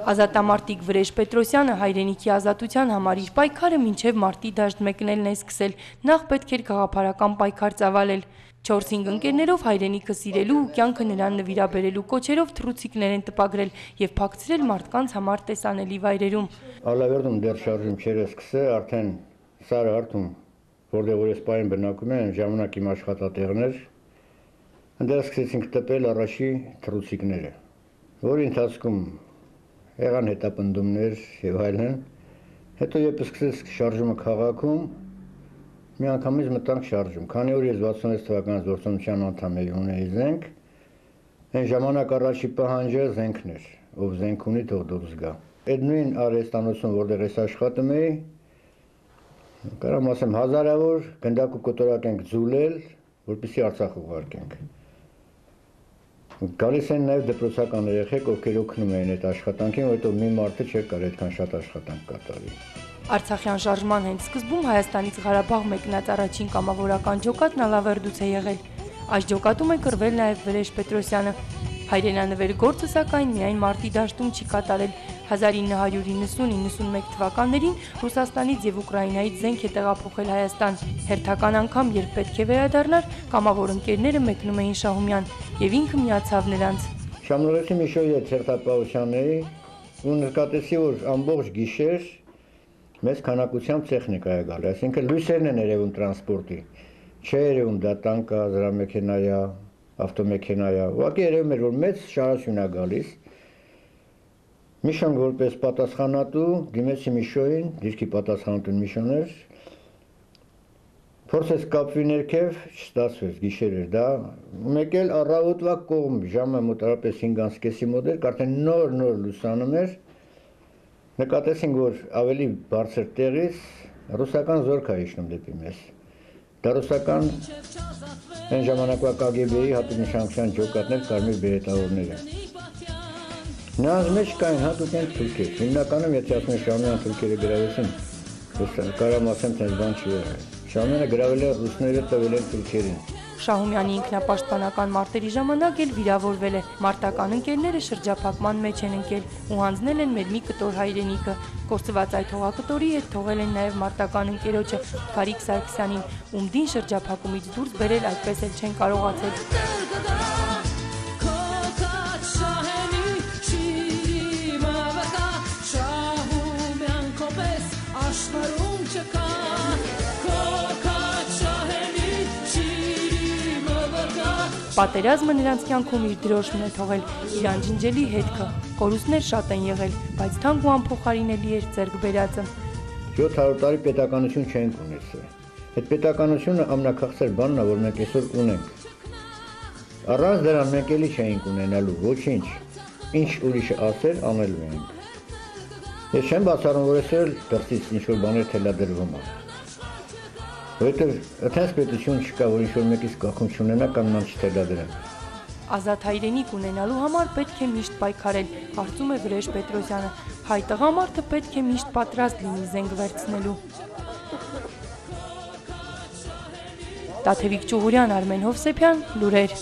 Ազատամարտիկ Վրեժ Պետրոսյանը հայրենիքի ազատության համար իր պայքարը մինչև մարտի դաշտ մեկնելն է սկսել, նախ պետք էր գաղափարական պայքար ծավալել։ 4-5 ընկերներով հայրենիքը սիրելու ու կյանքը նրան նվիրաբերելու կոչերով թռուցիկներ են տպագրել և փակցրել մարդկանց համար տեսանելի վայրերում։ Ալավերդում դեռ շարժում չէր սկսել, արդեն Սարը արդում, որտեղ որ ես պահին բնակում եմ, ժամանակ իմ աշխատատեղներ, այնտեղ սկսեցինք տպել առաջի թռուցիկները, որի ընթացքում եղան հետապնդումներ եւ այլն, հետո երբ սկսեց շարժումը քաղաքում, մի անգամից մտանք շարժում, քանի որ ես 66 թվականից գործունեության անդամ ունեի զենք, այն ժամանակ առաջի պահանջը զենքն էր, ով զենք ունի թող դուրս գա։ Այդ նույն արհեստանոցում, որտեղ ես աշխատում էի, կարամ ասեմ հազարավոր գնդակ ու կոտորակ ենք ձուլել, որպեսզի Արցախ ուղարկենք։ Գալիս են նաև դպրոցական երեխեք, ովքեր օգնում էին այդ աշխատանքին, որովհետև մի մարդը չէր կարող այդքան շատ աշխատանք կատարի։ Արցախյան շարժման հենց սկզբում Հայաստանից Ղարաբաղ մեկնած առաջին կամավորական ջոկատն Ալավերդուց է եղել։ Այս ջոկատում է կռվել նաև Վրեժ Պետրոսյանը։ Հայրենանվեր գործը սակայն միայն մարտի դաշտում չի կատարել։ 1990-91 թվականներին Ռուսաստանից եւ Ուկրաինայից զենք է տեղափոխել Հայաստան։ Հերթական անգամ, երբ պետք է վերադառնար, կամավոր ընկերները մեկնում էին Շահումյան եւ ինքը միացավ նրանց։ Շամրուղեցի Միշոյի հետ հերթապահության էի ու նկատեցի, որ ամբողջ գիշեր մեծ քանակությամբ տեխնիկա է գալիս, այսինքն լույսերն են երևում տրանսպորտի, չէ երևում դա տանկա, զրամեքենա է, ավտոմեքենա է, ուղղակի երևում էր, որ մեծ շարժություն է գալիս։ Միշոն որպես պատասխանատու դիմեցի Միշոյին, դիրքի պատասխանատուն Միշոն էր, փորձեց կապվի ներքև, չստացվեց, գիշեր էր դա, մեկ էլ առավոտվա կողմ ժամը մոտավորապես 5:30-ի մոտ էր, արդեն նոր լուսանում էր, նկատեցինք, որ ավելի բարձր տեղից ռուսական զորք է իջնում դեպի մեզ։ Դա ռուսական այն ժամանակվա KGB-ի հատուկ նշանակության ջոկատներ, կարմիր բերետավորները։ Նրանց մեջ կային հատուկեն թուրքեր, հիմնականում եթե ասում են Շահումյանը թուրքերը գրավեցին, կարամ ասեմ, թե բան չի եղել։ Շահումյանը գրավել է ռուսները, տվել են թուրքերին։ Շահումյանի ինքնապաշտպանական մարտերի ժամանակ էլ վիրավորվել է։ Մարտական ընկերները շրջափակման մեջ են ընկել ու հանձնել են մեր մի կտոր հայրենիքը։ Կորցված այդ հողակտորի հետ թողել են նաև մարտական ընկերոջը Գարիկ Սարգսյանին, ում դին շրջափակումից դուրս բերել այդպես էլ չեն կարողացել։ Պատերազմը նրանց կյանքում իր դրոշն է թողել, իրան ջնջելի հետքը, կորուստներ շատ են եղել, բայց թանկ ու անփոխարինելի էր ձեռք բերածը։ 700 տարի պետականություն չենք ունեցել։ Այդ պետականությունը ամենակարծեր բանն է, որ մենք այսօր ունենք։ Առանց դրան մենք էլի չէինք ունենալու, ոչինչ, ինչ ուրիշը ասել, անելու ենք։ Ես չեմ բացառում, որ այսօր դրսից ինչ-որ բաներ թելադրվում է։ Որովհետև այդպես պետություն չկա, որ ինչ-որ մեկից կախում չունենա կամ նրան չթելադրեն։ Ազատ հայրենիք ունենալու համար պետք է միշտ պայքարել, կարծում է Վրեժ Պետրոսյանը։ Հայ տղամարդը պետք է միշտ պատրաստ լինի զենք վերցնելու։ Տաթևիկ Ճուղուրյան, Արմեն Հովսեփյան, լուրեր։